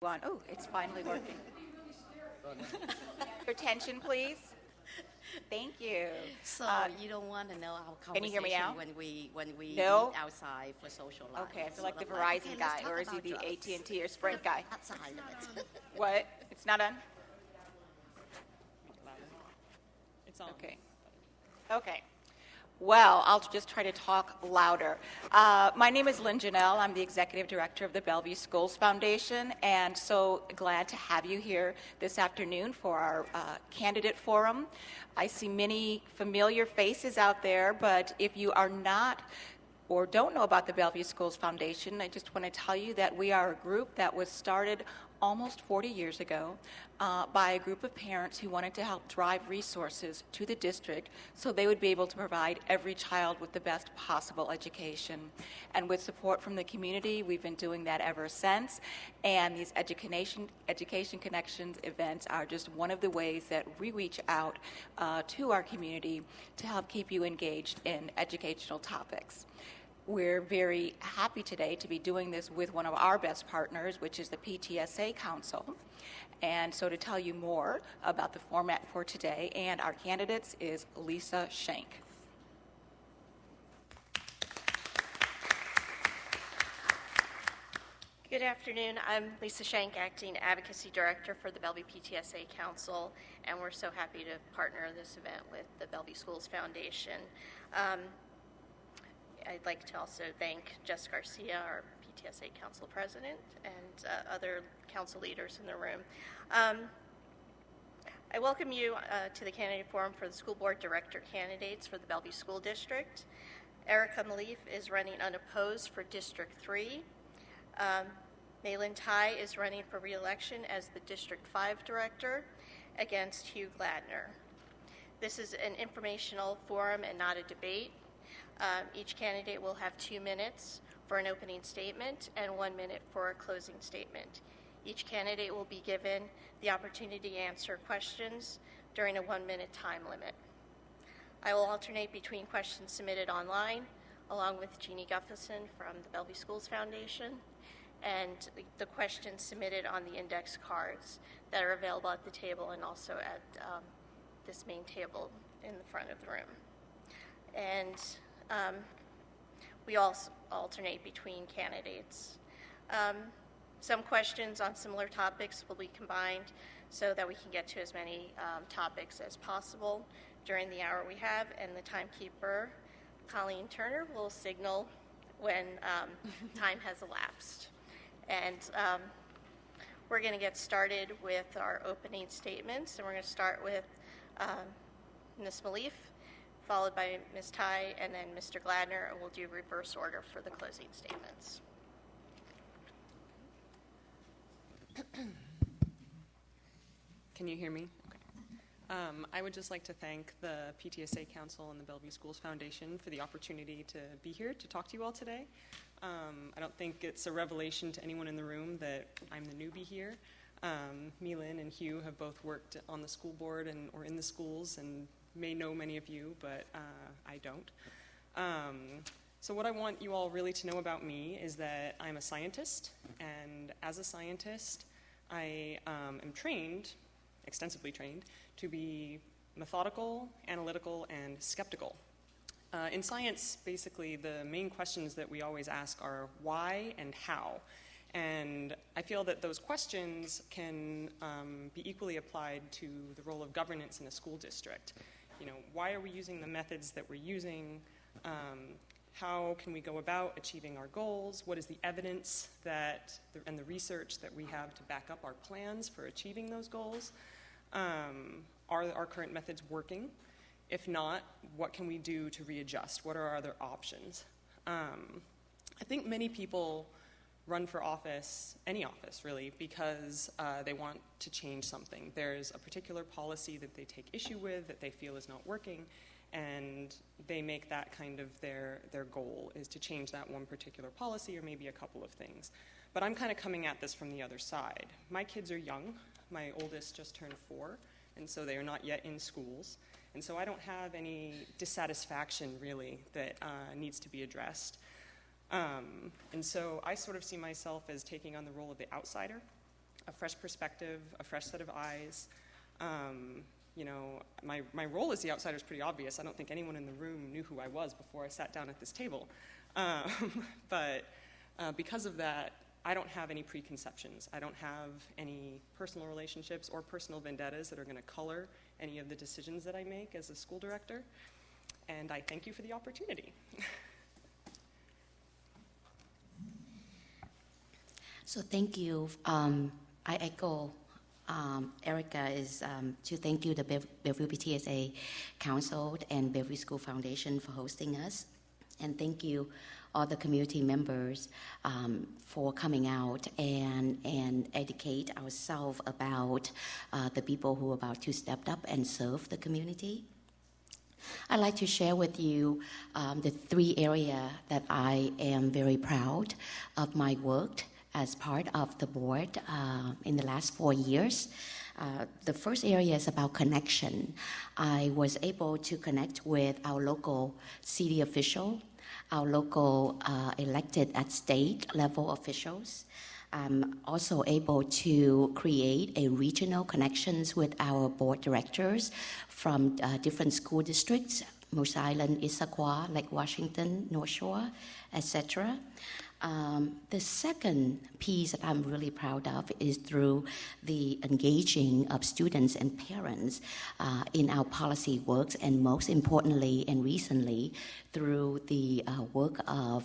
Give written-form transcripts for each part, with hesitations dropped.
One. Oh, it's finally working. Your attention, please. Thank you. So you don't want to know our conversation Can you hear me now? when we No? meet outside for social life. Okay, I feel like the Sort of Verizon okay, guy, let's talk or is he about the drugs. AT&T or Sprint guy? Outside of it. What? It's not on? It's on. Okay. Okay. Well, I'll just try to talk louder. My name is Lynn Janelle. I'm the Executive Director of the Bellevue Schools Foundation, and so glad to have you here this afternoon for our candidate forum. I see many familiar faces out there, but if you are not or don't know about the Bellevue Schools Foundation, I just want to tell you that we are a group that was started almost 40 years ago by a group of parents who wanted to help drive resources to the district so they would be able to provide every child with the best possible education. And with support from the community, we've been doing that ever since. And these Education Connections events are just one of the ways that we reach out to our community to help keep you engaged in educational topics. We're very happy today to be doing this with one of our best partners, which is the PTSA Council. And so to tell you more about the format for today and our candidates is Lisa Shank. Good afternoon. I'm Lisa Shank, Acting Advocacy Director for the Bellevue PTSA Council, and we're so happy to partner this event with the Bellevue Schools Foundation. I'd like to also thank Jess Garcia, our PTSA Council President, and other council leaders in the room. I welcome you to the candidate forum for the school board director candidates for the Bellevue School District. Erica Melief is running unopposed for District 3. My-Linh Thai is running for re-election as the District 5 director against Hugh Gladner. This is an informational forum and not a debate. Each candidate will have 2 minutes for an opening statement and 1 minute for a closing statement. Each candidate will be given the opportunity to answer questions during a 1-minute time limit. I will alternate between questions submitted online, along with Jeannie Guffason from the Bellevue Schools Foundation, and the questions submitted on the index cards that are available at the table and also at this main table in the front of the room. And we also alternate between candidates. Some questions on similar topics will be combined so that we can get to as many topics as possible during the hour we have, and the timekeeper, Colleen Turner, will signal when time has elapsed. And we're going to get started with our opening statements, and we're going to start with Ms. Melief, followed by Ms. Thai, and then Mr. Gladner, and we'll do reverse order for the closing statements. Can you hear me? Okay. I would just like to thank the PTSA Council and the Bellevue Schools Foundation for the opportunity to be here to talk to you all today. I don't think it's a revelation to anyone in the room that I'm the newbie here. My-Linh and Hugh have both worked on the school board or in the schools and may know many of you, but I don't. So what I want you all really to know about me is that I'm a scientist, and as a scientist, I am trained, extensively trained, to be methodical, analytical, and skeptical. In science, basically, the main questions that we always ask are why and how. And I feel that those questions can be equally applied to the role of governance in a school district. You know, why are we using the methods that we're using? How can we go about achieving our goals? What is the evidence and the research that we have to back up our plans for achieving those goals? Are our current methods working? If not, what can we do to readjust? What are our other options? I think many people run for office, any office really, because they want to change something. There's a particular policy that they take issue with, that they feel is not working, and they make that kind of their goal, is to change that one particular policy or maybe a couple of things. But I'm kind of coming at this from the other side. My kids are young. My oldest just turned 4, and so they are not yet in schools. And so I don't have any dissatisfaction, really, that needs to be addressed. And so I sort of see myself as taking on the role of the outsider a fresh perspective, a fresh set of eyes. You know, my role as the outsider is pretty obvious. I don't think anyone in the room knew who I was before I sat down at this table. But because of that, I don't have any preconceptions. I don't have any personal relationships or personal vendettas that are going to color any of the decisions that I make as a school director. And I thank you for the opportunity. So thank you. I echo Erica to thank you, the Bellevue PTSA Council and Bellevue School Foundation for hosting us. And thank you, all the community members, for coming out and educate ourselves about the people who are about to step up and serve the community. I'd like to share with you the 3 areas that I am very proud of my work as part of the board in the last 4 years. The first area is about connection. I was able to connect with our local city official, our local elected at state level officials. I'm also able to create a regional connections with our board directors from different school districts, Moose Island, Issaquah, Lake Washington, North Shore, etc. The second piece that I'm really proud of is through the engaging of students and parents in our policy works, and most importantly and recently through the work of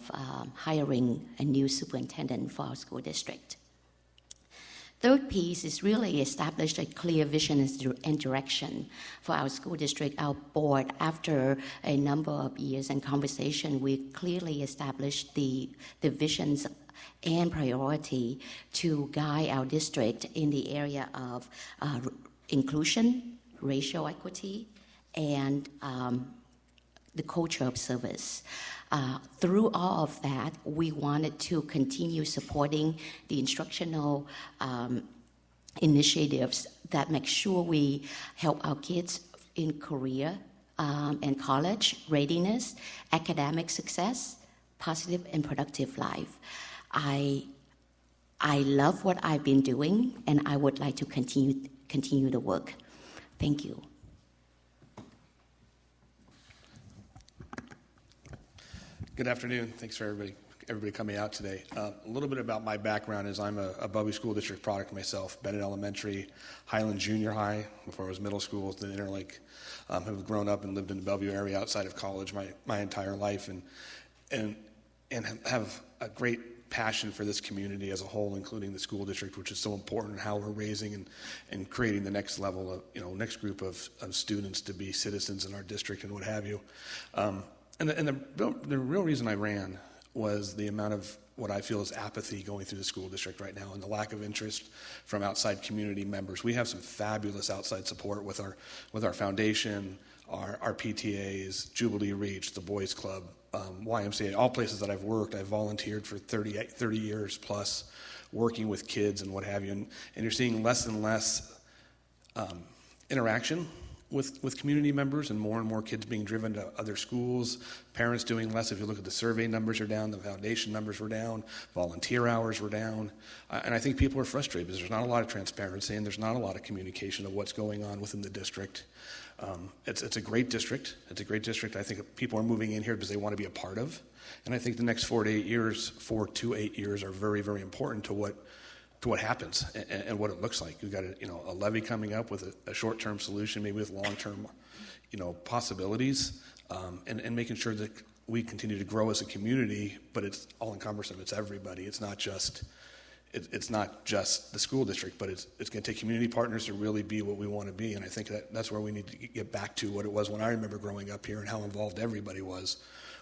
hiring a new superintendent for our school district. Third piece is really establish a clear vision and direction for our school district, our board. After a number of years and conversation, we clearly established the visions and priority to guide our district in the area of inclusion, racial equity, and the culture of service. Through all of that, we wanted to continue supporting the instructional initiatives that make sure we help our kids in career and college, readiness, academic success, positive and productive life. I love what I've been doing, and I would like to continue the work. Thank you. Good afternoon. Thanks for everybody coming out today. A little bit about my background is I'm a Bellevue School District product myself. Bennett Elementary, Highland Junior High, before I was middle school, then Interlake. Have grown up and lived in the Bellevue area outside of college my entire life, and have a great passion for this community as a whole, including the school district, which is so important in how we're raising and creating the next level of, next group of students to be citizens in our district and what have you. And the real reason I ran was the amount of what I feel is apathy going through the school district right now, and the lack of interest from outside community members. We have some fabulous outside support with our foundation, our PTAs, Jubilee Reach, the Boys Club, YMCA, all places that I've worked. I've volunteered for 30 years plus, working with kids and what have you, and you're seeing less and less interaction with community members, and more kids being driven to other schools, parents doing less. If you look at the survey numbers are down, the foundation numbers were down, volunteer hours were down, and I think people are frustrated because there's not a lot of transparency and there's not a lot of communication of what's going on within the district. It's a great district. It's a great district. I think people are moving in here because they want to be a part of, and I think the next 4 to 8 years are very, very important to what happens and what it looks like. We've got a levy coming up with a short-term solution, maybe with long-term, possibilities, and making sure that we continue to grow as a community. But it's all encompassing. It's everybody. It's not just the school district, but it's going to take community partners to really be what we want to be. And I think that's where we need to get back to what it was when I remember growing up here and how involved everybody was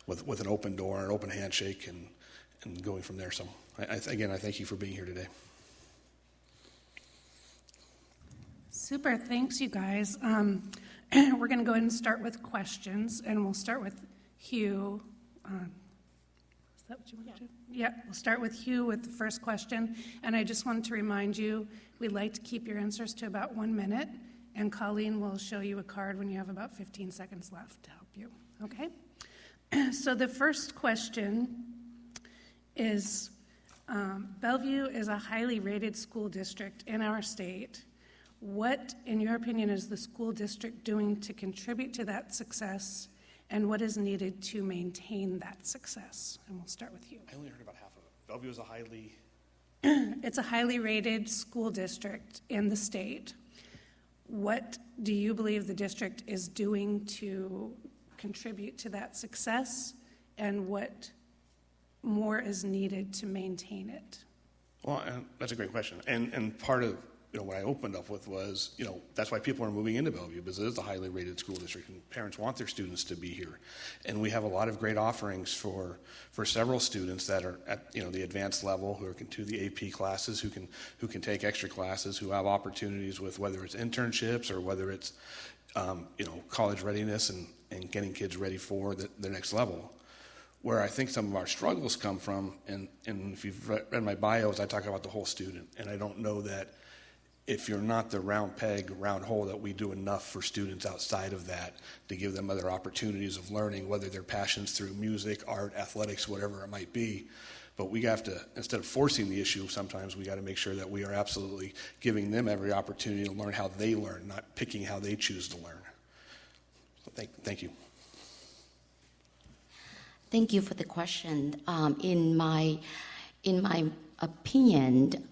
with an open door, an open handshake, and going from there. So again, I thank you for being here today. Super, thanks you guys. We're going to go ahead and start with questions, and we'll start with Hugh. Is that what you want to do? Yeah, we'll start with Hugh with the first question, and I just wanted to remind you, we'd like to keep your answers to about 1 minute, and Colleen will show you a card when you have about 15 seconds left to help you, okay? So the first question is, Bellevue is a highly rated school district in our state. What, in your opinion, is the school district doing to contribute to that success, and what is needed to maintain that success? And we'll start with you. I only heard about half of it. Bellevue is a highly... It's a highly rated school district in the state. What do you believe the district is doing to contribute to that success, and what more is needed to maintain it? Well, that's a great question. And part of what I opened up with was, that's why people are moving into Bellevue, because it is a highly rated school district, and parents want their students to be here. And we have a lot of great offerings for several students that are at the advanced level, who can do the AP classes, who can take extra classes, who have opportunities with whether it's internships or whether it's college readiness and getting kids ready for the next level. Where I think some of our struggles come from, and if you've read my bios, I talk about the whole student, and I don't know that if you're not the round peg, round hole, that we do enough for students outside of that to give them other opportunities of learning, whether their passions through music, art, athletics, whatever it might be. But we have to, instead of forcing the issue, sometimes we got to make sure that we are absolutely giving them every opportunity to learn how they learn, not picking how they choose to learn. So thank you. Thank you for the question. In my opinion,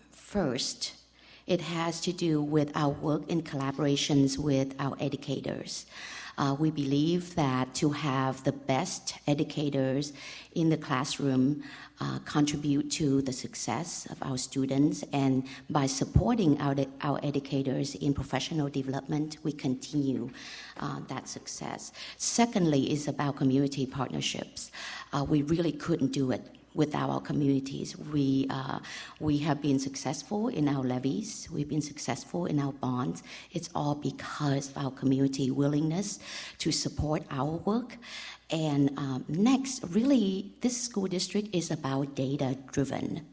first, it has to do with our work in collaborations with our educators. We believe that to have the best educators in the classroom contribute to the success of our students, and by supporting our educators in professional development, we continue that success. Secondly, is about community partnerships. We really couldn't do it without our communities. We have been successful in our levies. We've been successful in our bonds. It's all because of our community willingness to support our work. And next, really, this school district is about data-driven.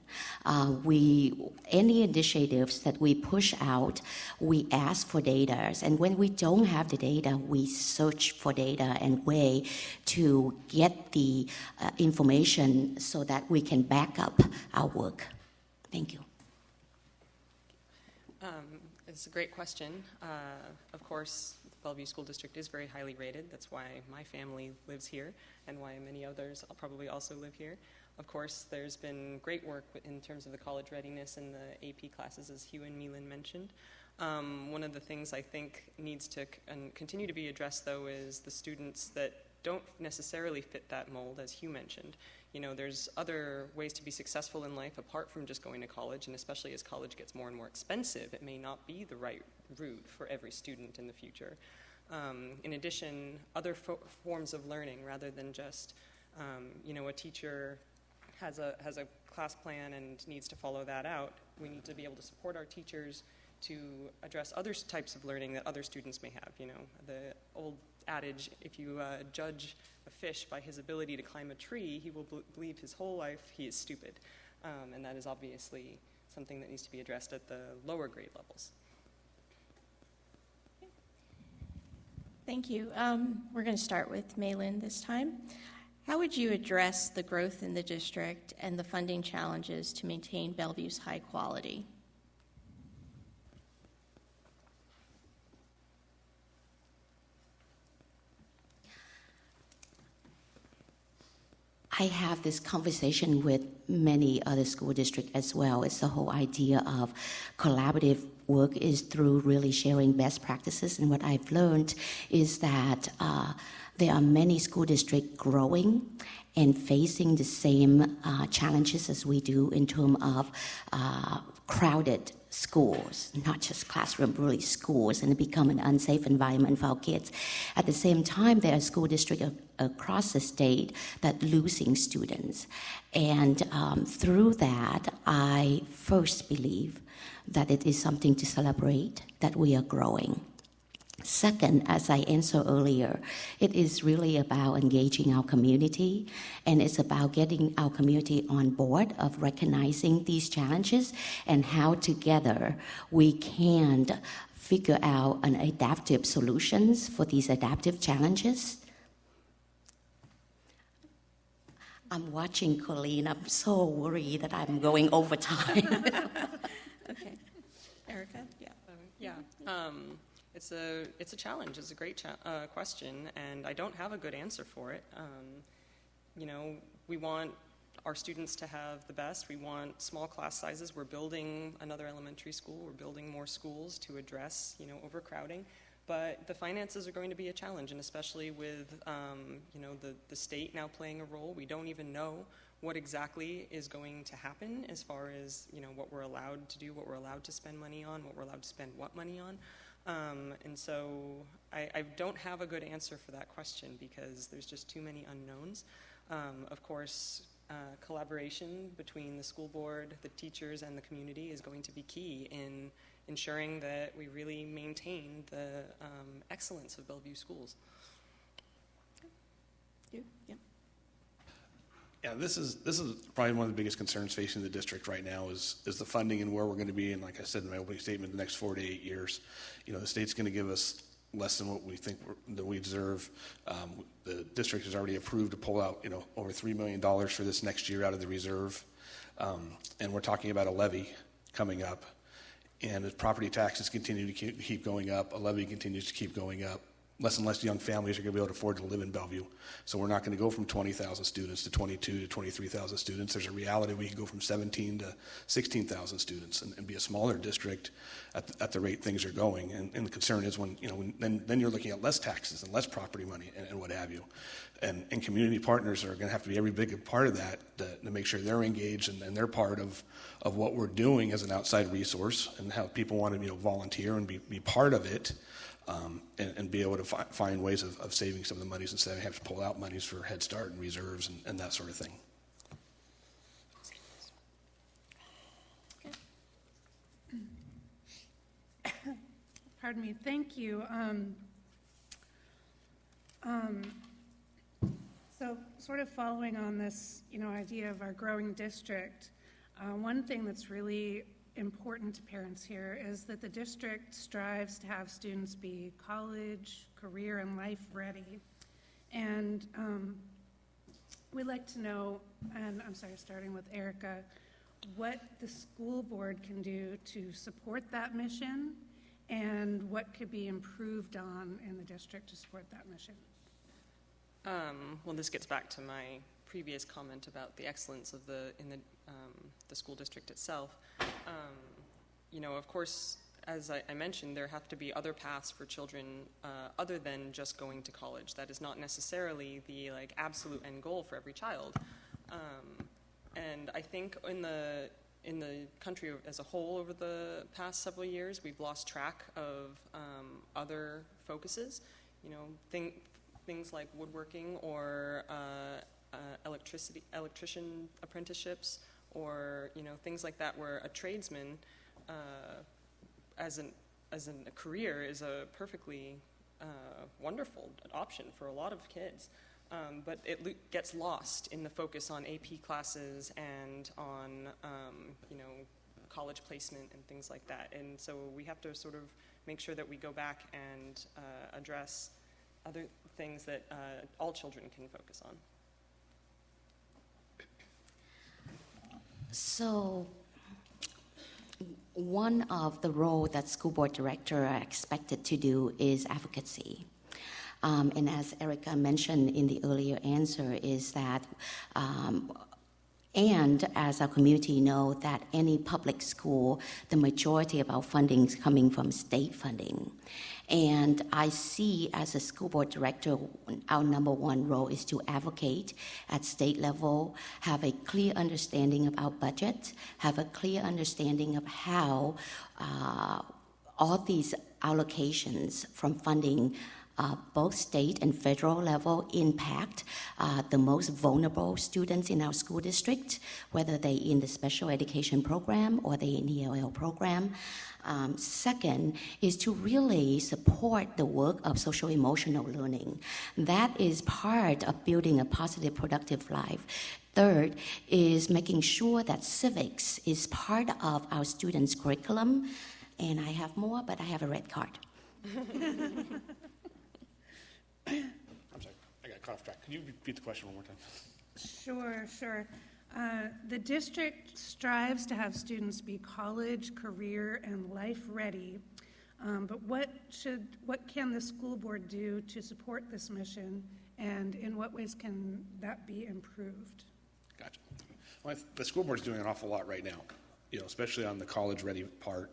Any initiatives that we push out, we ask for data, and when we don't have the data, we search for data and way to get the information so that we can back up our work. Thank you. It's a great question. Of course, the Bellevue School District is very highly rated. That's why my family lives here, and why many others probably also live here. Of course, there's been great work in terms of the college readiness and the AP classes, as Hugh and My-Linh mentioned. One of the things I think needs to continue to be addressed, though, is the students that don't necessarily fit that mold, as Hugh mentioned. There's other ways to be successful in life apart from just going to college, and especially as college gets more and more expensive, it may not be the right route for every student in the future. In addition, other forms of learning, rather than just, a teacher has a class plan and needs to follow that out. We need to be able to support our teachers to address other types of learning that other students may have. The old adage, if you judge a fish by his ability to climb a tree, he will believe his whole life he is stupid. And that is obviously something that needs to be addressed at the lower grade levels. Thank you. We're going to start with My-Linh this time. How would you address the growth in the district and the funding challenges to maintain Bellevue's high quality? I have this conversation with many other school districts as well. It's the whole idea of collaborative work is through really sharing best practices. And what I've learned is that there are many school districts growing and facing the same challenges as we do in terms of crowded schools, not just classroom, really schools, and it become an unsafe environment for our kids. At the same time, there are school districts across the state that losing students. And through that, I first believe that it is something to celebrate, that we are growing. Second, as I answered earlier, it is really about engaging our community, and it's about getting our community on board of recognizing these challenges and how together we can figure out an adaptive solutions for these adaptive challenges. I'm watching Colleen. I'm so worried that I'm going over time. Okay. Erica? Yeah. It's a challenge. It's a great question, and I don't have a good answer for it. We want our students to have the best. We want small class sizes. We're building another elementary school. We're building more schools to address, overcrowding. But the finances are going to be a challenge, and especially with, the state now playing a role. We don't even know what exactly is going to happen as far as, what we're allowed to do, what we're allowed to spend money on, what we're allowed to spend what money on. And so I don't have a good answer for that question because there's just too many unknowns. Of course, collaboration between the school board, the teachers, and the community is going to be key in ensuring that we really maintain the excellence of Bellevue schools. You? Yeah. Yeah, this is probably one of the biggest concerns facing the district right now is the funding and where we're going to be. And like I said in my opening statement, the next 4 to 8 years, the state's going to give us less than what we think that we deserve. The district has already approved to pull out, over $3 million for this next year out of the reserve. And we're talking about a levy coming up. And as property taxes continue to keep going up, a levy continues to keep going up. Less and less young families are going to be able to afford to live in Bellevue. So we're not going to go from 20,000 students to 22 to 23,000 students. There's a reality we can go from 17 to 16,000 students and be a smaller district at the rate things are going. And the concern is then you're looking at less taxes and less property money and what have you. And community partners are going to have to be every big part of that to make sure they're engaged and they're part of what we're doing as an outside resource and how people want to volunteer and be part of it. And be able to find ways of saving some of the monies instead of having to pull out monies for Head Start and reserves and that sort of thing. Pardon me. Thank you. So sort of following on this, idea of our growing district, one thing that's really important to parents here is that the district strives to have students be college, career, and life ready. And we'd like to know, and I'm sorry, starting with Erica, what the school board can do to support that mission and what could be improved on in the district to support that mission. Well, this gets back to my previous comment about the excellence of the school district itself. Of course, as I mentioned, there have to be other paths for children other than just going to college. That is not necessarily the absolute end goal for every child. And I think in the country as a whole over the past several years, we've lost track of other focuses. Things like woodworking or electrician apprenticeships, or things like that, where a tradesman as a career is a perfectly wonderful option for a lot of kids, but it gets lost in the focus on AP classes and on college placement and things like that. And so we have to sort of make sure that we go back and address other things that all children can focus on. So one of the roles that school board director are expected to do is advocacy. And as Erica mentioned in the earlier answer is that, and as our community know that any public school, the majority of our funding is coming from state funding. And I see as a school board director, our number one role is to advocate at state level, have a clear understanding of our budget, have a clear understanding of how all these allocations from funding both state and federal level impact the most vulnerable students in our school district, whether they're in the special education program or they're in the ELL program. Second is to really support the work of social-emotional learning. That is part of building a positive, productive life. Third is making sure that civics is part of our students' curriculum. And I have more, but I have a red card. I'm sorry, I got caught off track. Could you repeat the question one more time? Sure, sure. The district strives to have students be college, career, and life ready. But what can the school board do to support this mission, and in what ways can that be improved? Gotcha. Well, the school board's doing an awful lot right now, especially on the college ready part,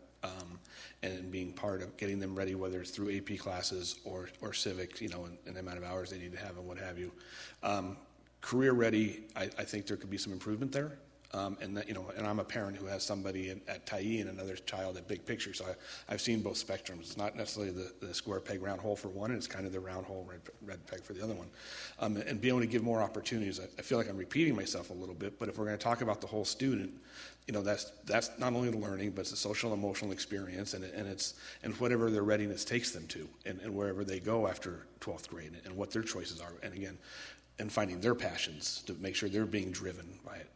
and being part of getting them ready, whether it's through AP classes or civics, and the amount of hours they need to have and what have you. Career ready, I think there could be some improvement there. And I'm a parent who has somebody at Tyee and another child at Big Picture, so I've seen both spectrums. It's not necessarily the square peg round hole for one, and it's kind of the round hole red peg for the other one. And be able to give more opportunities. I feel like I'm repeating myself a little bit, but if we're going to talk about the whole student, that's not only the learning, but it's the social emotional experience, and whatever their readiness takes them to, and wherever they go after 12th grade, and what their choices are. And again, and finding their passions to make sure they're being driven by it.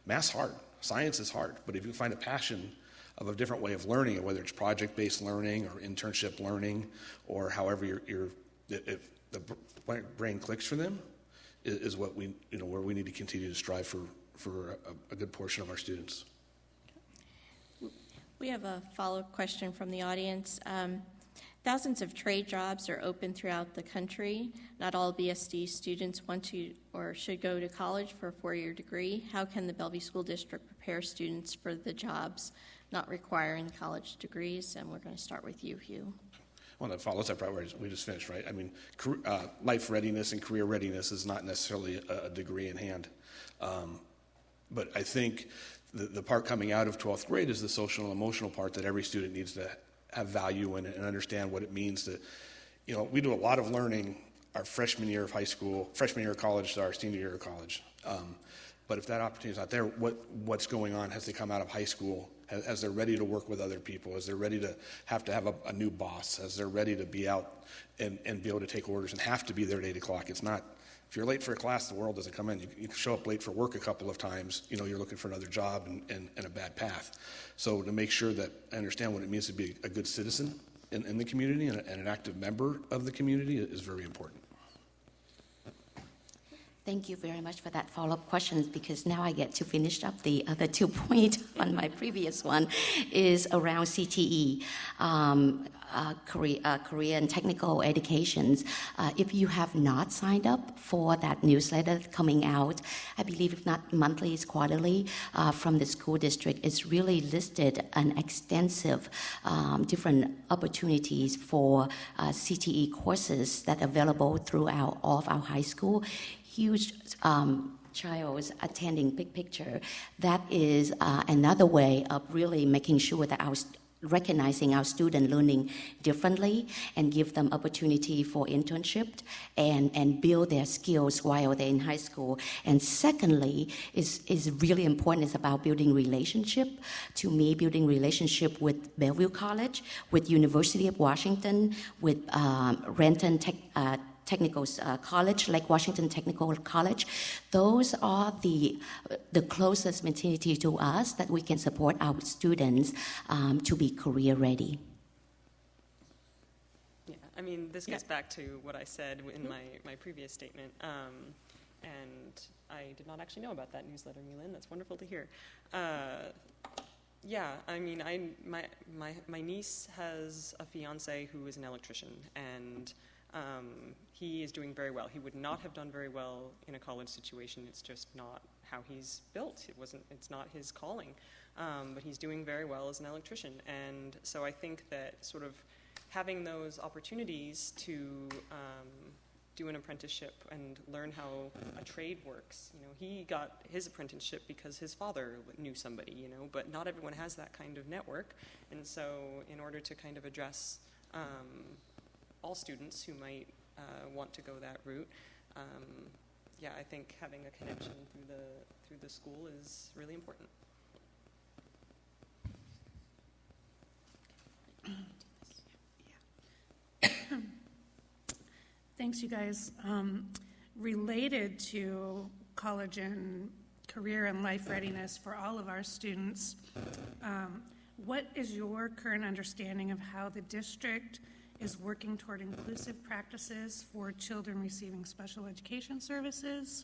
Math's hard, science is hard, but if you find a passion of a different way of learning, whether it's project-based learning or internship learning, or however if the brain clicks for them, is what we, where we need to continue to strive for a good portion of our students. We have a follow-up question from the audience. Thousands of trade jobs are open throughout the country. Not all BSD students want to or should go to college for a four-year degree. How can the Bellevue School District prepare students for the jobs not requiring college degrees? And we're going to start with you, Hugh. Well, that follows up right where we just finished, right? I mean, life readiness and career readiness is not necessarily a degree in hand. But I think the part coming out of 12th grade is the social and emotional part that every student needs to have value in it and understand what it means to, we do a lot of learning our freshman year of high school, freshman year of college to our senior year of college. But if that opportunity is not there, what's going on as they come out of high school, as they're ready to work with other people, as they're ready to have a new boss, as they're ready to be out and be able to take orders and have to be there at 8 o'clock. It's not, if you're late for a class, the world doesn't come in. You show up late for work a couple of times, you're looking for another job and a bad path. So to make sure that I understand what it means to be a good citizen in the community and an active member of the community is very important. Thank you very much for that follow-up question, because now I get to finish up the other 2 points on my previous one, is around CTE, career and technical educations. If you have not signed up for that newsletter coming out, I believe if not monthly, it's quarterly, from the school district, it's really listed an extensive different opportunities for CTE courses that are available throughout all of our high school. Huge childs attending Big Picture. That is another way of really making sure that recognizing our student learning differently and give them opportunity for internship and build their skills while they're in high school. And secondly, is really important, is about building relationship. To me, building relationship with Bellevue College, with University of Washington, with Renton Technical College, like Washington Technical College. Those are the closest vicinity to us that we can support our students to be career ready. Yeah, I mean, this gets back to what I said in my previous statement, and I did not actually know about that newsletter, My-Linh. That's wonderful to hear. Yeah, I mean, my niece has a fiance who is an electrician, and he is doing very well. He would not have done very well in a college situation. It's just not how he's built. It's not his calling. But he's doing very well as an electrician. And so I think that sort of having those opportunities to do an apprenticeship and learn how a trade works. He got his apprenticeship because his father knew somebody, but not everyone has that kind of network. And so in order to kind of address all students who might want to go that route, I think having a connection through the school is really important. Thanks, you guys. Related to college and career and life readiness for all of our students, what is your current understanding of how the district is working toward inclusive practices for children receiving special education services?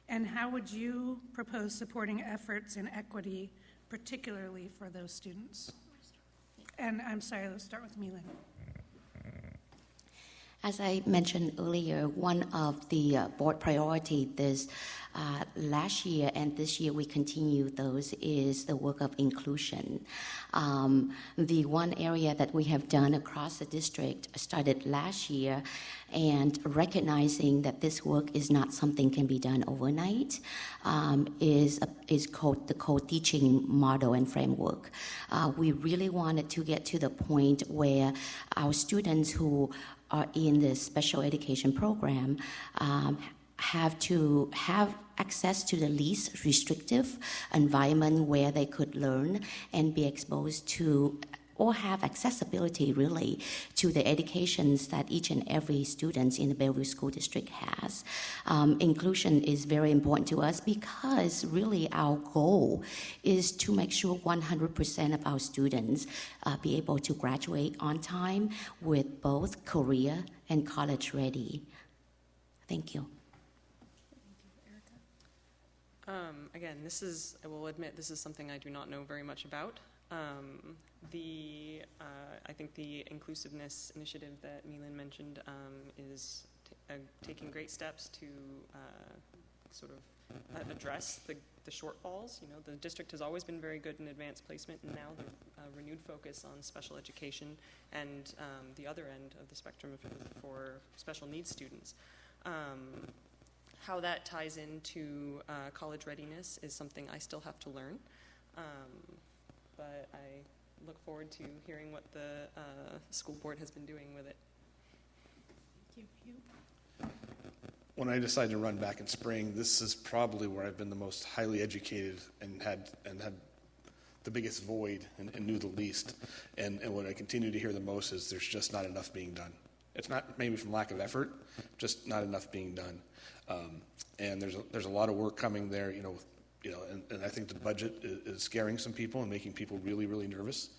And how would you propose supporting efforts in equity, particularly for those students? And I'm sorry, let's start with My-Linh. As I mentioned earlier, one of the board priority this last year and this year we continue those is the work of inclusion. The one area that we have done across the district started last year, and recognizing that this work is not something can be done overnight, is called the co-teaching model and framework. We really wanted to get to the point where our students who are in the special education program have to have access to the least restrictive environment where they could learn and be exposed to or have accessibility really to the educations that each and every student in the Bellevue School District has. Inclusion is very important to us because really our goal is to make sure 100% of our students be able to graduate on time with both career and college ready. Thank you. Again, I will admit, this is something I do not know very much about. I think the inclusiveness initiative that My-Linh mentioned is taking great steps to sort of address the shortfalls. You know, the district has always been very good in advanced placement, and now the renewed focus on special education and the other end of the spectrum for special needs students. How that ties into college readiness is something I still have to learn, but I look forward to hearing what the school board has been doing with it. Thank you. When I decided to run back in spring, this is probably where I've been the most highly educated and had the biggest void and knew the least. And what I continue to hear the most is there's just not enough being done. It's not maybe from lack of effort, just not enough being done. And there's a lot of work coming there, and I think the budget is scaring some people and making people really, really nervous.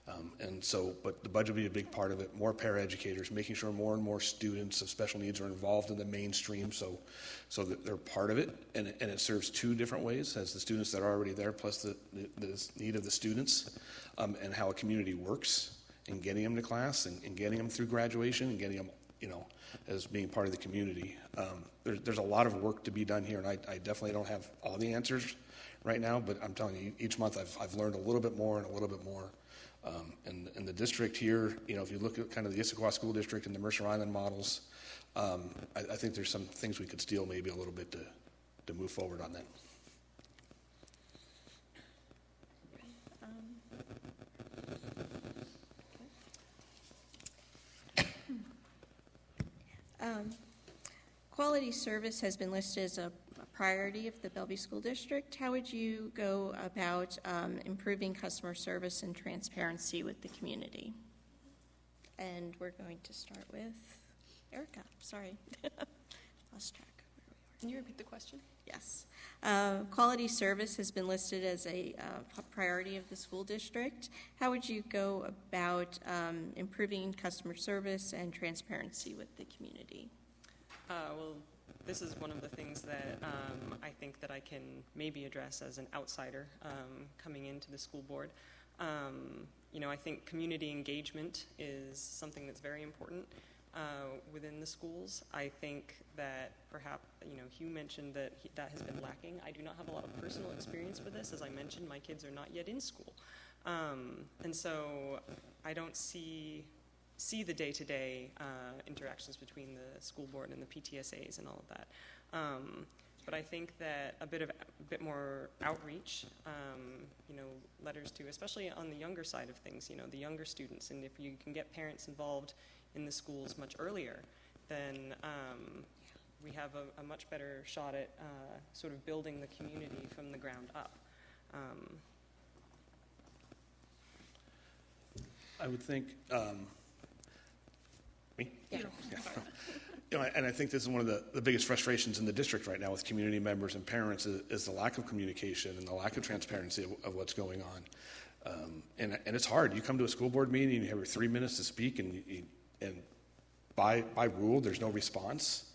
But the budget will be a big part of it. More paraeducators, making sure more and more students of special needs are involved in the mainstream, so that they're part of it. And it serves two different ways: as the students that are already there, plus the need of the students, and how a community works in getting them to class and getting them through graduation and getting them, as being part of the community. There's a lot of work to be done here, and I definitely don't have all the answers right now, but I'm telling you, each month I've learned a little bit more and a little bit more. And the district here, if you look at kind of the Issaquah School District and the Mercer Island models, I think there's some things we could steal maybe a little bit to move forward on that. Quality service has been listed as a priority of the Bellevue School District. How would you go about improving customer service and transparency with the community? And we're going to start with Erica. Sorry, lost track. Can you repeat the question? Yes. Quality service has been listed as a priority of the school district. How would you go about improving customer service and transparency with the community? Well, this is one of the things that I think that I can maybe address as an outsider coming into the school board. I think community engagement is something that's very important within the schools. I think that perhaps, Hugh mentioned that that has been lacking. I do not have a lot of personal experience with this. As I mentioned, my kids are not yet in school. And so I don't see the day-to-day interactions between the school board and the PTSAs and all of that. But I think that a bit more outreach, letters to, especially on the younger side of things, the younger students, and if you can get parents involved in the schools much earlier, then we have a much better shot at sort of building the community from the ground up. I would think, me? Yeah. And I think this is one of the biggest frustrations in the district right now with community members and parents is the lack of communication and the lack of transparency of what's going on. And it's hard. You come to a school board meeting and you have your 3 minutes to speak, and by rule there's no response.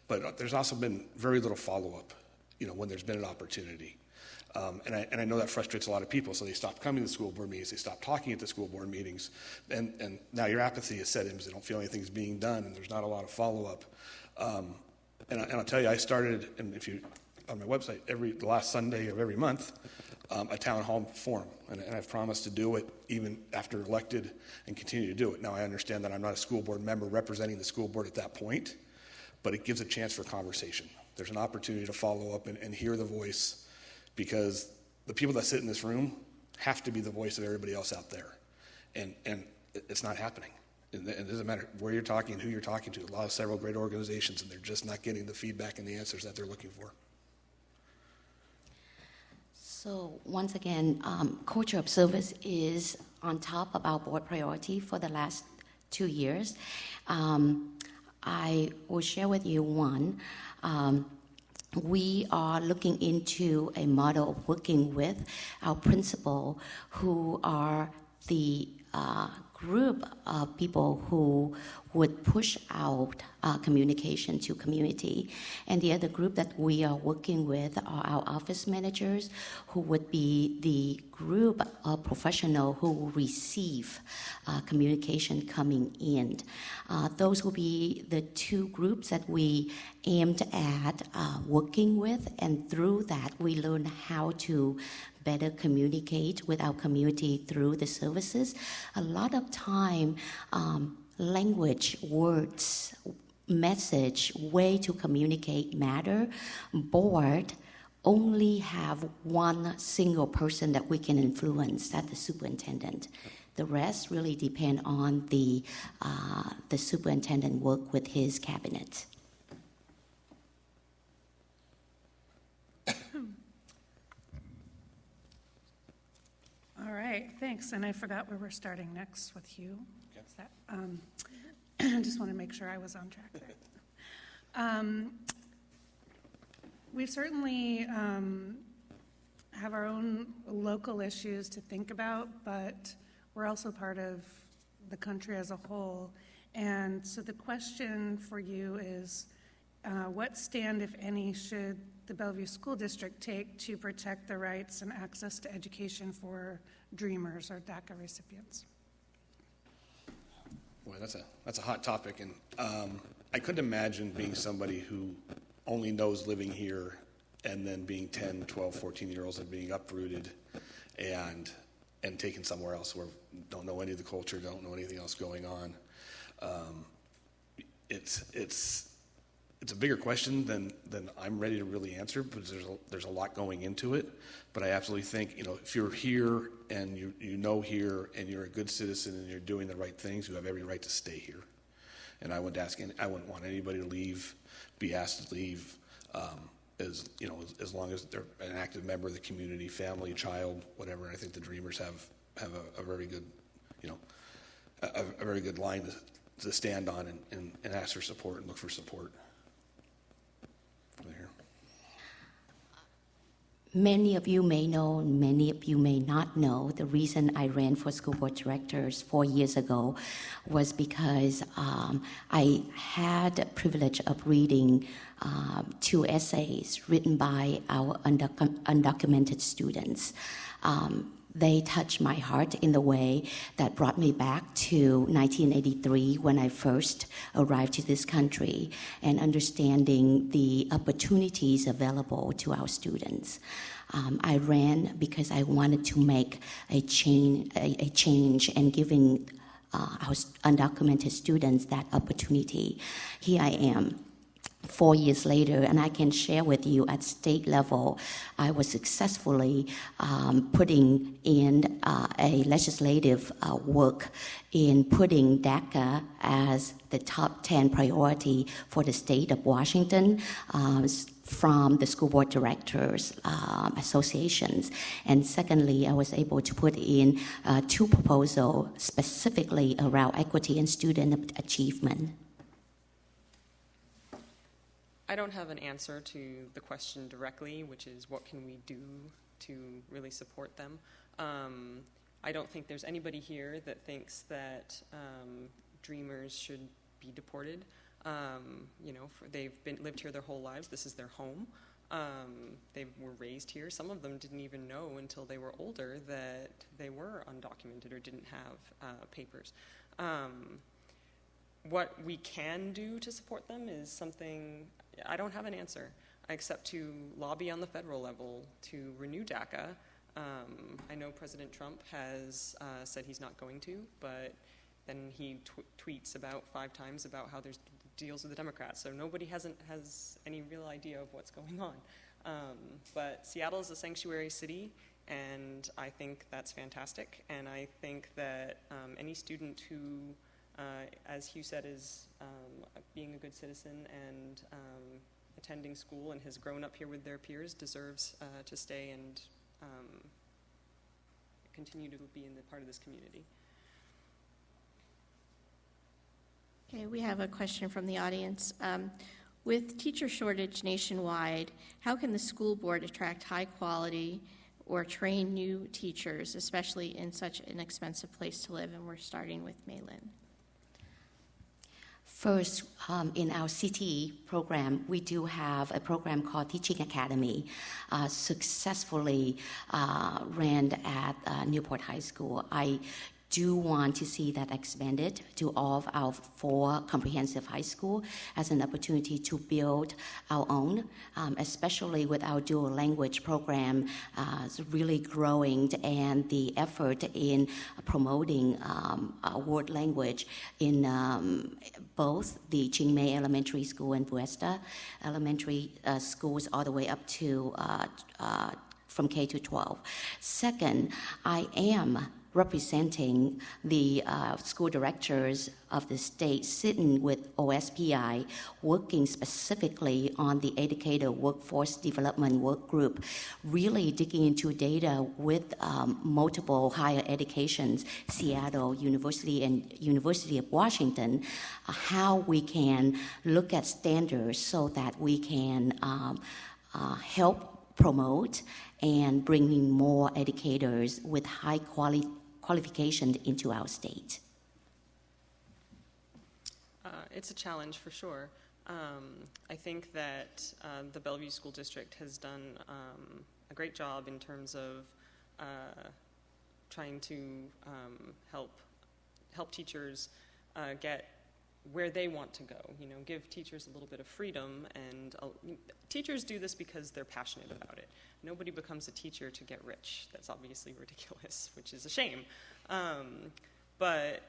But there's also been very little follow-up. when there's been an opportunity. And I know that frustrates a lot of people, so they stop coming to the school board meetings, they stop talking at the school board meetings, and now your apathy is set in because they don't feel anything's being done, and there's not a lot of follow-up. And I'll tell you, I started, and if you, on my website, the last Sunday of every month, a town hall forum, and I've promised to do it even after elected and continue to do it. Now, I understand that I'm not a school board member representing the school board at that point, but it gives a chance for conversation. There's an opportunity to follow up and hear the voice, because the people that sit in this room have to be the voice of everybody else out there. And it's not happening. It doesn't matter where you're talking and who you're talking to. Several great organizations, and they're just not getting the feedback and the answers that they're looking for. So once again, culture of service is on top of our board priority for the last 2 years. I will share with you one. We are looking into a model of working with our principal, who are the group of people who would push out communication to community. And the other group that we are working with are our office managers, who would be the group of professionals who will receive communication coming in. Those will be the two groups that we aimed at working with, and through that we learn how to better communicate with our community through the services. A lot of time, language, words, message, way to communicate matter. Board only have one single person that we can influence, that's the superintendent. The rest really depend on the superintendent work with his cabinet. All right, thanks. And I forgot where we're starting next with Hugh. Okay. Is that, I just want to make sure I was on track there. We certainly have our own local issues to think about, but we're also part of the country as a whole. And so the question for you is, what stand, if any, should the Bellevue School District take to protect the rights and access to education for Dreamers or DACA recipients? Boy, that's a hot topic, and I couldn't imagine being somebody who only knows living here and then being 10, 12, 14-year-olds and being uprooted and taken somewhere else where don't know any of the culture, don't know anything else going on. It's a bigger question than I'm ready to really answer, because there's a lot going into it. But I absolutely think, if you're here and you know here and you're a good citizen and you're doing the right things, you have every right to stay here. And I wouldn't want anybody to leave, be asked to leave, as long as they're an active member of the community, family, child, whatever. And I think the Dreamers have a very good, a very good line to stand on and ask for support and look for support. There. Many of you may know, many of you may not know, the reason I ran for school board directors 4 years ago was because I had the privilege of reading 2 essays written by our undocumented students. They touched my heart in the way that brought me back to 1983 when I first arrived to this country, and understanding the opportunities available to our students. I ran because I wanted to make a change and giving our undocumented students that opportunity. Here I am, 4 years later, and I can share with you at state level, I was successfully putting in a legislative work in putting DACA as the top 10 priority for the state of Washington from the school board directors associations. And secondly, I was able to put in 2 proposals specifically around equity and student achievement. I don't have an answer to the question directly, which is what can we do to really support them. I don't think there's anybody here that thinks that Dreamers should be deported. They've lived here their whole lives. This is their home. They were raised here. Some of them didn't even know until they were older that they were undocumented or didn't have papers. What we can do to support them is something, I don't have an answer, except to lobby on the federal level to renew DACA. I know President Trump has said he's not going to, but then he tweets about 5 times about how there's deals with the Democrats, so nobody has any real idea of what's going on. But Seattle is a sanctuary city, and I think that's fantastic, and I think that any student who, as Hugh said, is being a good citizen and attending school and has grown up here with their peers deserves to stay and continue to be in the part of this community. Okay, we have a question from the audience. With teacher shortage nationwide, how can the school board attract high quality or train new teachers, especially in such an expensive place to live? And we're starting with My-Linh. First, in our CTE program, we do have a program called Teaching Academy, successfully ran at Newport High School. I do want to see that expanded to all of our 4 comprehensive high school as an opportunity to build our own, especially with our dual language program really growing, and the effort in promoting world language in both the Jingmei Elementary School and Buesta Elementary schools all the way up to from K to 12. Second, I am representing the school directors of the state, sitting with OSPI, working specifically on the educator workforce development work group, really digging into data with multiple higher educations, Seattle University and University of Washington, how we can look at standards so that we can help promote and bringing more educators with high qualification into our state. It's a challenge for sure. I think that the Bellevue School District has done a great job in terms of trying to help teachers get where they want to go, give teachers a little bit of freedom, and teachers do this because they're passionate about it. Nobody becomes a teacher to get rich. That's obviously ridiculous, which is a shame. But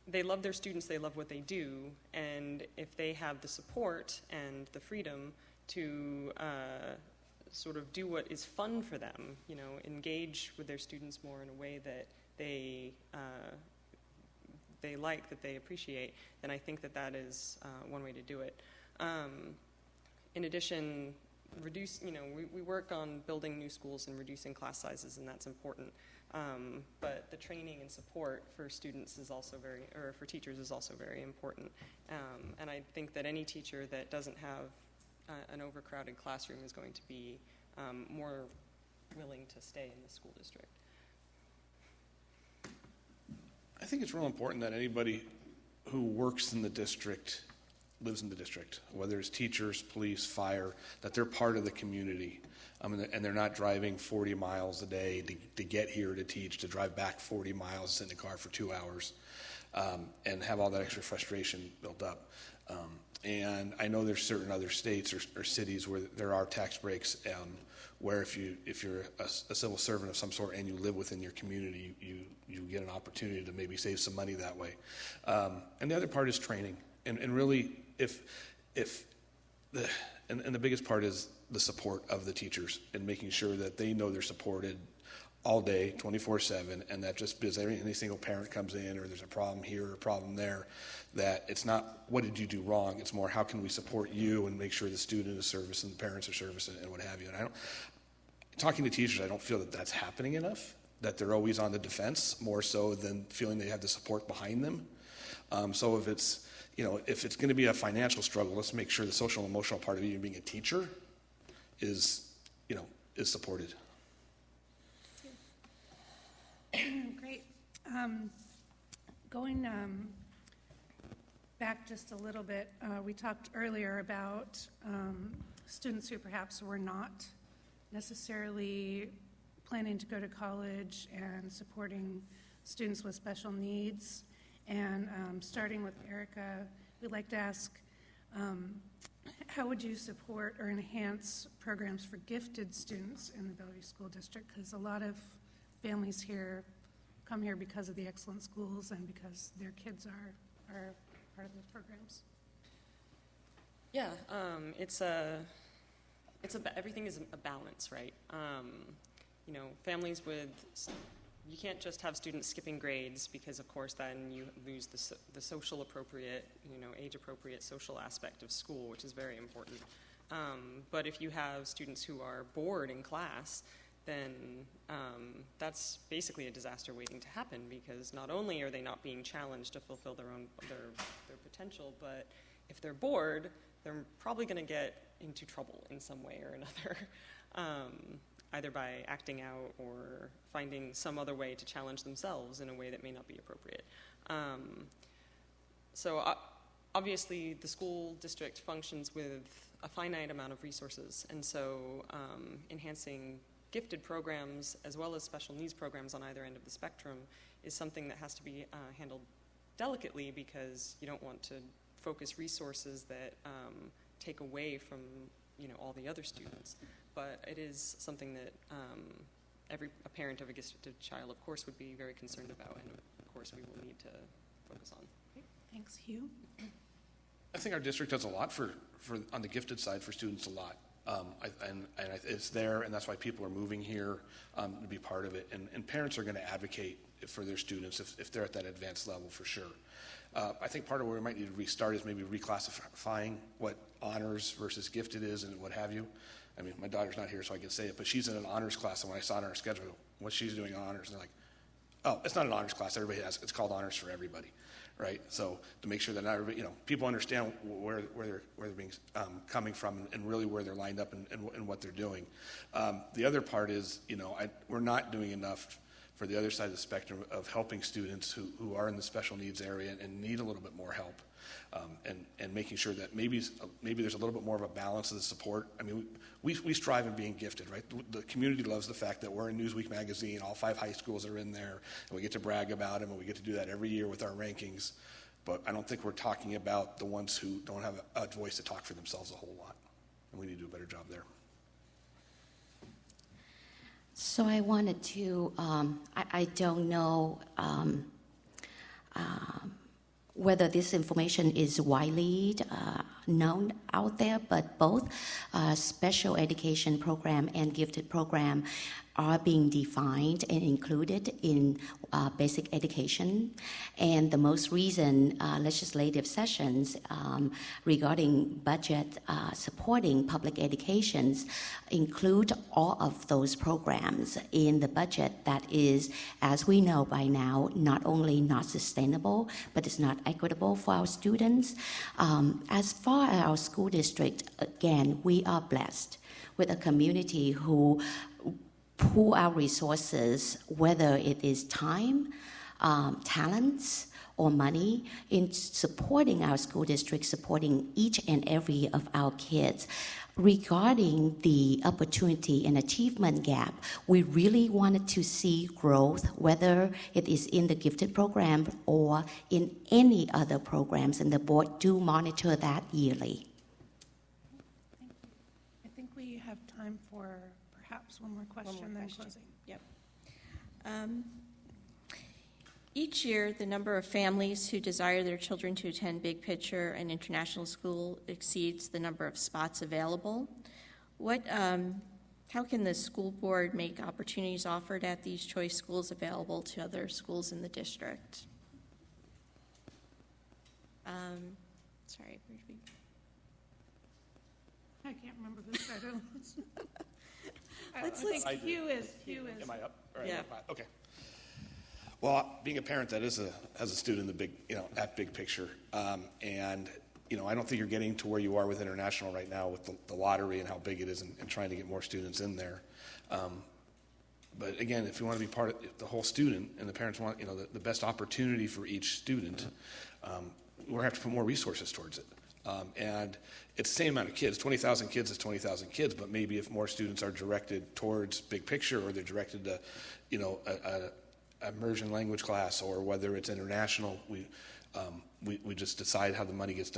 they love their students, they love what they do, and if they have the support and the freedom to sort of do what is fun for them, engage with their students more in a way that they like, that they appreciate, then I think that is one way to do it. In addition, we work on building new schools and reducing class sizes, and that's important. But the training and support for students is also for teachers is also very important. And I think that any teacher that doesn't have an overcrowded classroom is going to be more willing to stay in the school district. I think it's real important that anybody who works in the district lives in the district, whether it's teachers, police, fire, that they're part of the community. And they're not driving 40 miles a day to get here to teach, to drive back 40 miles, sit in the car for 2 hours, and have all that extra frustration built up. And I know there's certain other states or cities where there are tax breaks, where if you're a civil servant of some sort and you live within your community, you get an opportunity to maybe save some money that way. And the other part is training, and really the biggest part is the support of the teachers and making sure that they know they're supported all day, 24/7, and that just because any single parent comes in or there's a problem here or a problem there, that it's not what did you do wrong, it's more how can we support you and make sure the student is serviced and the parents are serviced and what have you. And talking to teachers, I don't feel that that's happening enough, that they're always on the defense more so than feeling they have the support behind them. So if it's going to be a financial struggle, let's make sure the social and emotional part of even being a teacher is supported. Great. Going back just a little bit, we talked earlier about students who perhaps were not necessarily planning to go to college and supporting students with special needs. And starting with Erica, we'd like to ask, how would you support or enhance programs for gifted students in the Bellevue School District? Because a lot of families here come here because of the excellent schools and because their kids are part of those programs. Yeah, everything is a balance, right? You know, families with, you can't just have students skipping grades because, of course, then you lose the social appropriate, you know, age-appropriate social aspect of school, which is very important. But if you have students who are bored in class, then that's basically a disaster waiting to happen, because not only are they not being challenged to fulfill their potential, but if they're bored, they're probably going to get into trouble in some way or another, either by acting out or finding some other way to challenge themselves in a way that may not be appropriate. So obviously the school district functions with a finite amount of resources, and so enhancing gifted programs as well as special needs programs on either end of the spectrum is something that has to be handled delicately, because you don't want to focus resources that take away from, you know, all the other students. But it is something that a parent of a gifted child, of course, would be very concerned about, and of course we will need to focus on. Great. Thanks, Hugh. I think our district does a lot for on the gifted side for students, a lot. It's there, and that's why people are moving here to be part of it. And parents are going to advocate for their students if they're at that advanced level, for sure. I think part of where we might need to restart is maybe reclassifying what honors versus gifted is and what have you. I mean, my daughter's not here, so I can say it, but she's in an honors class, and when I saw it on her schedule, what she's doing on honors, and they're like, oh, it's not an honors class, everybody has, it's called honors for everybody, right? So to make sure that not everybody, you know, people understand where they're being coming from, and really where they're lined up and what they're doing. The other part is, you know, we're not doing enough for the other side of the spectrum of helping students who are in the special needs area and need a little bit more help, and making sure that maybe there's a little bit more of a balance of the support. I mean, we strive in being gifted, right? The community loves the fact that we're in Newsweek magazine, all 5 high schools are in there, and we get to brag about them, and we get to do that every year with our rankings. But I don't think we're talking about the ones who don't have a voice to talk for themselves a whole lot, and we need to do a better job there. So I wanted to, I don't know whether this information is widely known out there, but both special education program and gifted program are being defined and included in basic education. And the most recent legislative sessions regarding budget supporting public educations include all of those programs in the budget that is, as we know by now, not only not sustainable, but it's not equitable for our students. As far as our school district, again, we are blessed with a community who pool our resources, whether it is time, talents, or money, in supporting our school district, supporting each and every of our kids. Regarding the opportunity and achievement gap, we really wanted to see growth, whether it is in the gifted program or in any other programs, and the board do monitor that yearly. I think we have time for perhaps one more question, then closing. Yep. Each year, the number of families who desire their children to attend Big Picture and international school exceeds the number of spots available. How can the school board make opportunities offered at these choice schools available to other schools in the district? Sorry, where did we? I can't remember who started. I Let's- think Hugh is. Am I up? All right, Yeah. Okay. Well, being a parent that is has a student in the big, you know, that big picture, and you know, I don't think you're getting to where you are with international right now with the lottery and how big it is, and trying to get more students in there. But again, if you want to be part of the whole student, and the parents want, you know, the best opportunity for each student, we're going to have to put more resources towards it. And it's the same amount of kids. 20,000 kids is 20,000 kids, but maybe if more students are directed towards big picture, or they're directed to, a immersion language class, or whether it's international, we just decide how the money gets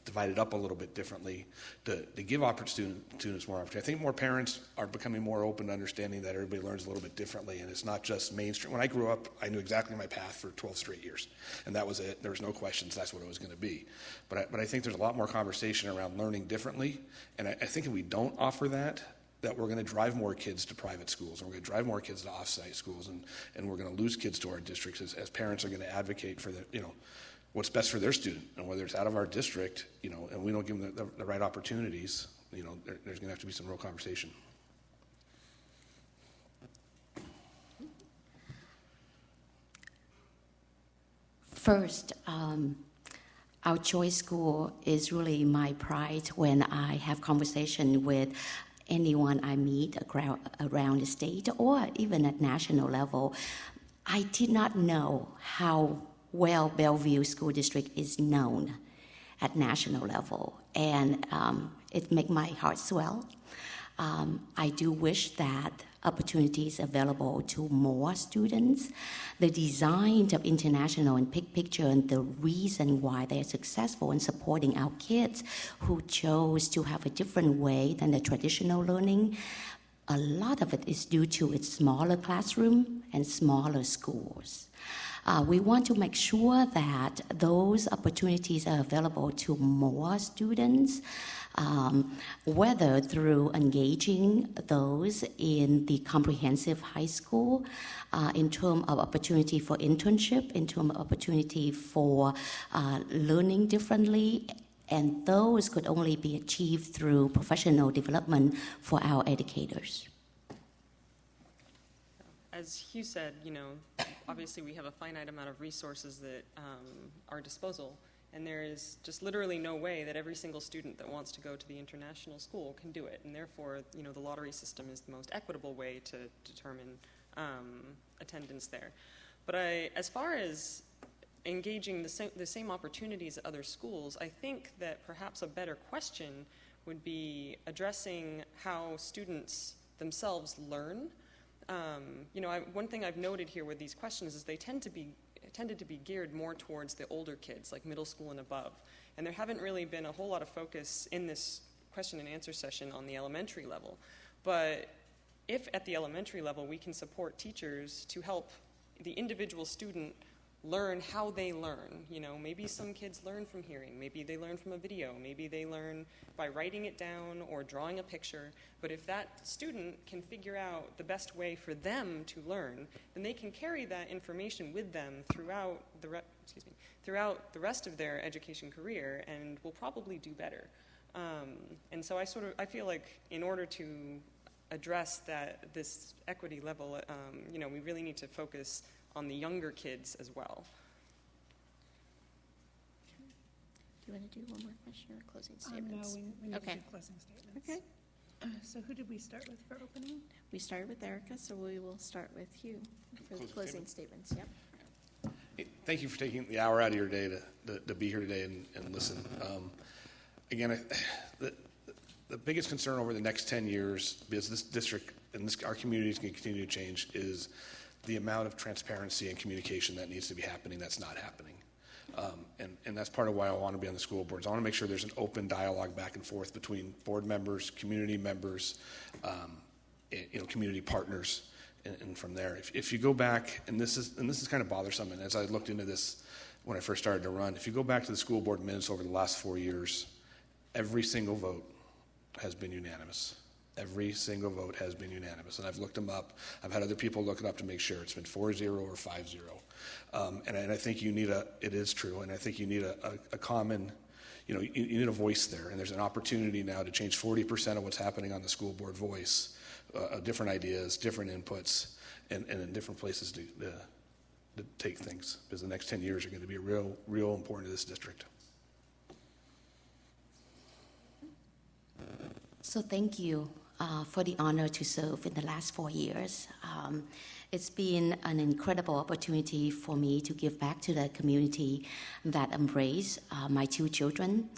divided up a little bit differently to give students more opportunity. I think more parents are becoming more open to understanding that everybody learns a little bit differently, and it's not just mainstream. When I grew up, I knew exactly my path for 12 straight years, and that was it. There was no questions. That's what it was going to be. But I think there's a lot more conversation around learning differently, and I think if we don't offer that we're going to drive more kids to private schools, and we're going to drive more kids to off-site schools, and we're going to lose kids to our districts as parents are going to advocate for what's best for their student, and whether it's out of our district, and we don't give them the right opportunities, there's going to have to be some real conversation. First, our choice school is really my pride when I have conversation with anyone I meet around the state or even at national level. I did not know how well Bellevue School District is known at national level, and it makes my heart swell. I do wish that opportunities available to more students. The design of international and big picture and the reason why they're successful in supporting our kids who chose to have a different way than the traditional learning, a lot of it is due to its smaller classroom and smaller schools. We want to make sure that those opportunities are available to more students, whether through engaging those in the comprehensive high school, in terms of opportunity for internship, in terms of opportunity for learning differently, and those could only be achieved through professional development for our educators. As Hugh said, obviously we have a finite amount of resources that are disposal, and there is just literally no way that every single student that wants to go to the international school can do it, and therefore, the lottery system is the most equitable way to determine attendance there. But as far as engaging the same opportunities at other schools, I think that perhaps a better question would be addressing how students themselves learn. One thing I've noted here with these questions is they tended to be geared more towards the older kids, like middle school and above. And there haven't really been a whole lot of focus in this question and answer session on the elementary level. But if at the elementary level we can support teachers to help the individual student learn how they learn. Maybe some kids learn from hearing, maybe they learn from a video, maybe they learn by writing it down or drawing a picture. But if that student can figure out the best way for them to learn, then they can carry that information with them throughout the rest of their education career and will probably do better. And so I feel like in order to address this equity level, we really need to focus on the younger kids as well. Do you want to do one more question or closing statements? No, we need Okay. to do closing statements. Okay. So who did we start with for opening? We started with Erica, so we will start with Hugh for the closing statements. Yep. Hey, thank you for taking the hour out of your day to be here today and listen. Again, the biggest concern over the next 10 years, because this district and our community is going to continue to change, is the amount of transparency and communication that needs to be happening that's not happening. And that's part of why I want to be on the school boards. I want to make sure there's an open dialogue back and forth between board members, community members, community partners, and from there. If you go back, and this is kind of bothersome, and as I looked into this when I first started to run, if you go back to the school board minutes over the last 4 years, every single vote has been unanimous. Every single vote has been unanimous, and I've looked them up. I've had other people look it up to make sure it's been 4-0 or 5-0. And I think it is true, and I think you need a common, you need a voice there, and there's an opportunity now to change 40% of what's happening on the school board voice, different ideas, different inputs, and in different places to take things, because the next 10 years are going to be real important to this district. So thank you. for the honor to serve in the last 4 years. It's been an incredible opportunity for me to give back to the community that embraced my 2 children.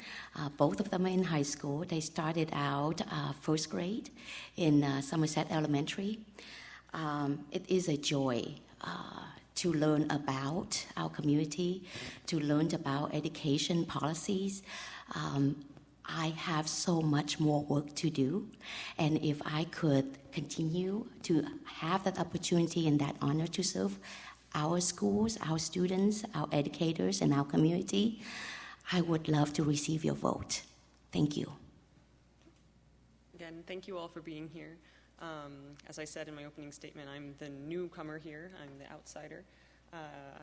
Both of them are in high school. They started out first grade in Somerset Elementary. It is a joy to learn about our community, to learn about education policies. I have so much more work to do, and if I could continue to have that opportunity and that honor to serve our schools, our students, our educators, and our community, I would love to receive your vote. Thank you. Again, thank you all for being here. As I said in my opening statement, I'm the newcomer here. I'm the outsider. I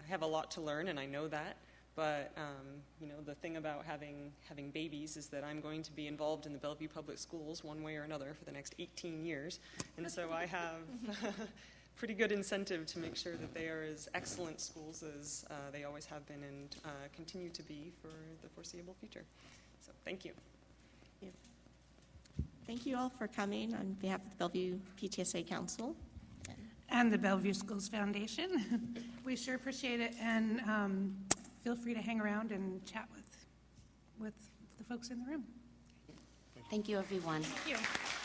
have a lot to learn, and I know that. But the thing about having babies is that I'm going to be involved in the Bellevue Public Schools one way or another for the next 18 years. And so I have pretty good incentive to make sure that they are as excellent schools as they always have been and continue to be for the foreseeable future. So thank you. Thank you all for coming on behalf of the Bellevue PTSA Council. And the Bellevue Schools Foundation. We sure appreciate it, and feel free to hang around and chat with the folks in the room. Thank you, everyone. Thank you.